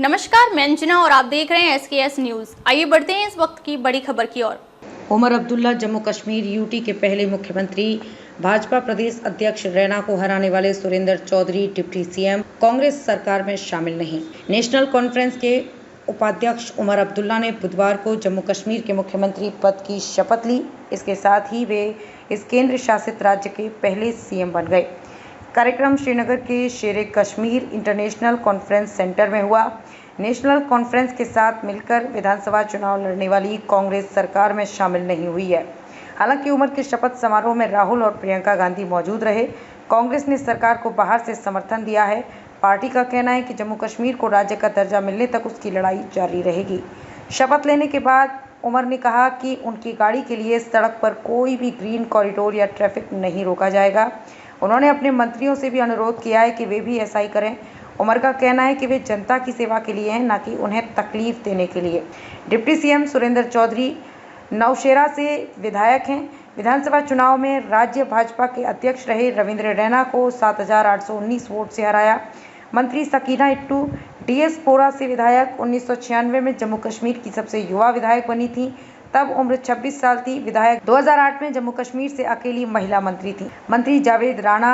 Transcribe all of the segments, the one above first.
नमस्कार, मैं अंजना और आप देख रहे हैं SKS न्यूज। आइए बढ़ते हैं इस वक्त की बड़ी खबर की ओर। उमर अब्दुल्ला जम्मू कश्मीर यूटी के पहले मुख्यमंत्री। भाजपा प्रदेश अध्यक्ष रैना को हराने वाले सुरेंद्र चौधरी डिप्टी सीएम, कांग्रेस सरकार में शामिल नहीं। नेशनल कॉन्फ्रेंस के उपाध्यक्ष उमर अब्दुल्ला ने बुधवार को जम्मू कश्मीर के मुख्यमंत्री पद की शपथ ली। इसके साथ ही वे इस केंद्र शासित राज्य के पहले सीएम बन गए। कार्यक्रम श्रीनगर के शेरे कश्मीर इंटरनेशनल कॉन्फ्रेंस सेंटर में हुआ। नेशनल कॉन्फ्रेंस के साथ मिलकर विधानसभा चुनाव लड़ने वाली कांग्रेस सरकार में शामिल नहीं हुई है। हालांकि उमर के शपथ समारोह में राहुल और प्रियंका गांधी मौजूद रहे। कांग्रेस ने सरकार को बाहर से समर्थन दिया है। पार्टी का कहना है कि जम्मू कश्मीर को राज्य का दर्जा मिलने तक उसकी लड़ाई जारी रहेगी। शपथ लेने के बाद उमर ने कहा कि उनकी गाड़ी के लिए सड़क पर कोई भी ग्रीन कॉरिडोर या ट्रैफिक नहीं रोका जाएगा। उन्होंने अपने मंत्रियों से भी अनुरोध किया है कि वे भी ऐसा ही करें। उमर का कहना है कि वे जनता की सेवा के लिए हैं, न कि उन्हें तकलीफ देने के लिए। डिप्टी सीएम सुरेंद्र चौधरी नौशेरा से विधायक हैं। विधानसभा चुनाव में राज्य भाजपा के अध्यक्ष रहे रविंद्र रैना को 7,819 वोट से हराया। मंत्री सकीना इट्टू डीएसपोरा से विधायक 1996 में जम्मू कश्मीर की सबसे युवा विधायक बनी थी। तब उम्र 26 साल थी। विधायक 2008 में जम्मू कश्मीर से अकेली महिला मंत्री थी। मंत्री जावेद राणा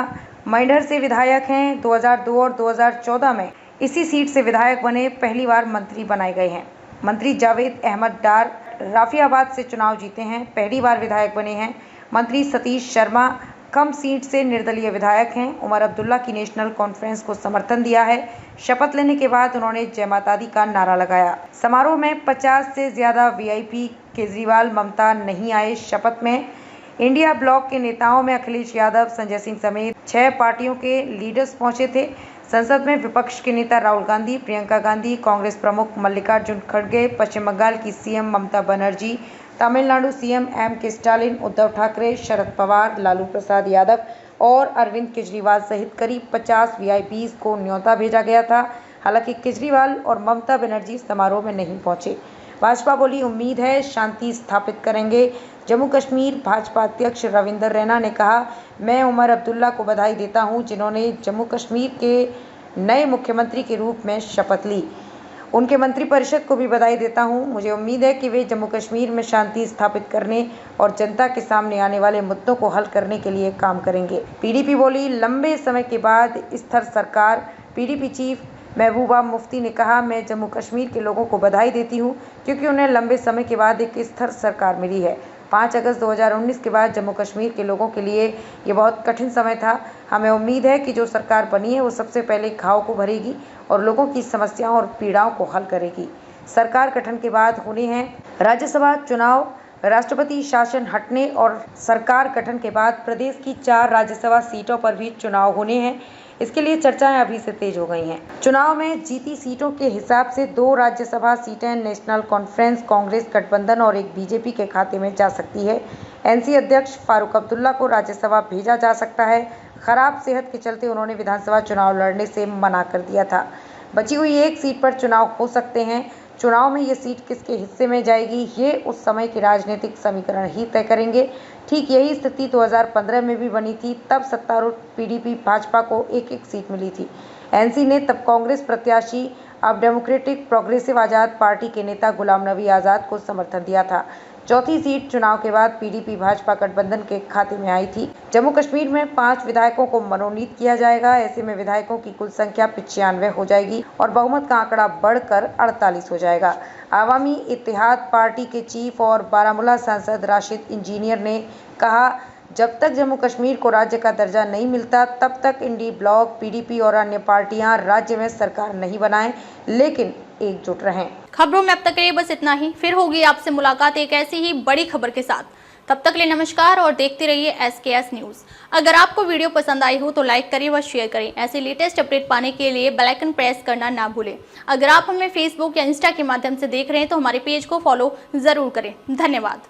मैंढर से विधायक हैं। 2002 और 2014 में इसी सीट से विधायक बने, पहली बार मंत्री बनाए गए हैं। मंत्री जावेद अहमद डार राफियाबाद से चुनाव जीते हैं, पहली बार विधायक बने हैं। मंत्री सतीश शर्मा कम सीट से निर्दलीय विधायक हैं। उमर अब्दुल्ला की नेशनल कॉन्फ्रेंस को समर्थन दिया है। शपथ लेने के बाद उन्होंने जय माता दी का नारा लगाया। समारोह में 50 से ज्यादा वीआईपी केजरीवाल ममता नहीं आए। शपथ में इंडिया ब्लॉक के नेताओं में अखिलेश यादव, संजय सिंह समेत 6 पार्टियों के लीडर्स पहुंचे थे। संसद में विपक्ष के नेता राहुल गांधी, प्रियंका गांधी, कांग्रेस प्रमुख मल्लिकार्जुन खड़गे, पश्चिम बंगाल की सीएम ममता बनर्जी, तमिलनाडु सीएम के स्टालिन, उद्धव ठाकरे, शरद पवार, लालू प्रसाद यादव और अरविंद केजरीवाल सहित करीब 50 वीआईपीज को न्योता भेजा गया था। हालांकि केजरीवाल और ममता बनर्जी समारोह में नहीं पहुंचे। भाजपा बोली, उम्मीद है शांति स्थापित करेंगे। जम्मू कश्मीर भाजपा अध्यक्ष रविंद्र रैना ने कहा, मैं उमर अब्दुल्ला को बधाई देता हूं, जिन्होंने जम्मू कश्मीर के नए मुख्यमंत्री के रूप में शपथ ली। उनके मंत्रिपरिषद को भी बधाई देता हूं। मुझे उम्मीद है कि वे जम्मू कश्मीर में शांति स्थापित करने और जनता के सामने आने वाले मुद्दों को हल करने के लिए काम करेंगे। पीडीपी बोली, लंबे समय के बाद स्थिर सरकार। पीडीपी चीफ महबूबा मुफ्ती ने कहा, मैं जम्मू कश्मीर के लोगों को बधाई देती हूं, क्योंकि उन्हें लंबे समय के बाद एक स्थिर सरकार मिली है। 5 अगस्त 2019 के बाद जम्मू कश्मीर के लोगों के लिए ये बहुत कठिन समय था। हमें उम्मीद है कि जो सरकार बनी है वो सबसे पहले घाव को भरेगी और लोगों की समस्याओं और पीड़ाओं को हल करेगी। सरकार गठन के बाद होने हैं राज्यसभा चुनाव, राष्ट्रपति शासन हटने और सरकार गठन के बाद प्रदेश की 4 राज्यसभा सीटों पर भी चुनाव होने हैं। इसके लिए चर्चाएं अभी से तेज हो गई हैं। चुनाव में जीती सीटों के हिसाब से 2 राज्यसभा सीटें नेशनल कॉन्फ्रेंस, कांग्रेस गठबंधन और एक बीजेपी के खाते में जा सकती है। एनसी अध्यक्ष फारूक अब्दुल्ला को राज्यसभा भेजा जा सकता है। खराब सेहत के चलते उन्होंने विधानसभा चुनाव लड़ने से मना कर दिया था। बची हुई एक सीट पर चुनाव हो सकते हैं। चुनाव में ये सीट किसके हिस्से में जाएगी, ये उस समय के राजनीतिक समीकरण ही तय करेंगे। ठीक यही स्थिति 2015 में भी बनी थी। तब सत्तारूढ़ पीडीपी भाजपा को एक-एक सीट मिली थी। एनसी ने तब कांग्रेस प्रत्याशी, अब डेमोक्रेटिक प्रोग्रेसिव आज़ाद पार्टी के नेता गुलाम नबी आज़ाद को समर्थन दिया था। चौथी सीट चुनाव के बाद पीडीपी भाजपा गठबंधन के खाते में आई थी। जम्मू कश्मीर में 5 विधायकों को मनोनीत किया जाएगा। ऐसे में विधायकों की कुल संख्या 95 हो जाएगी और बहुमत का आंकड़ा बढ़कर 48 हो जाएगा। आवामी इत्तेहाद पार्टी के चीफ और बारामूला सांसद राशिद इंजीनियर ने कहा, जब तक जम्मू कश्मीर को राज्य का दर्जा नहीं मिलता तब तक इंडी ब्लॉक, पीडीपी और अन्य पार्टियां राज्य में सरकार नहीं बनाएं, लेकिन एकजुट रहें। खबरों में अब तक के लिए बस इतना ही। फिर होगी आपसे मुलाकात एक ऐसी ही बड़ी खबर के साथ। तब तक के लिए नमस्कार और देखते रहिए SKS न्यूज। अगर आपको वीडियो पसंद आई हो तो लाइक करें व शेयर करें। ऐसे लेटेस्ट अपडेट पाने के लिए बेल आइकन प्रेस करना ना भूलें। अगर आप हमें फेसबुक या इंस्टा के माध्यम से देख रहे हैं तो हमारे पेज को फॉलो जरूर करें। धन्यवाद।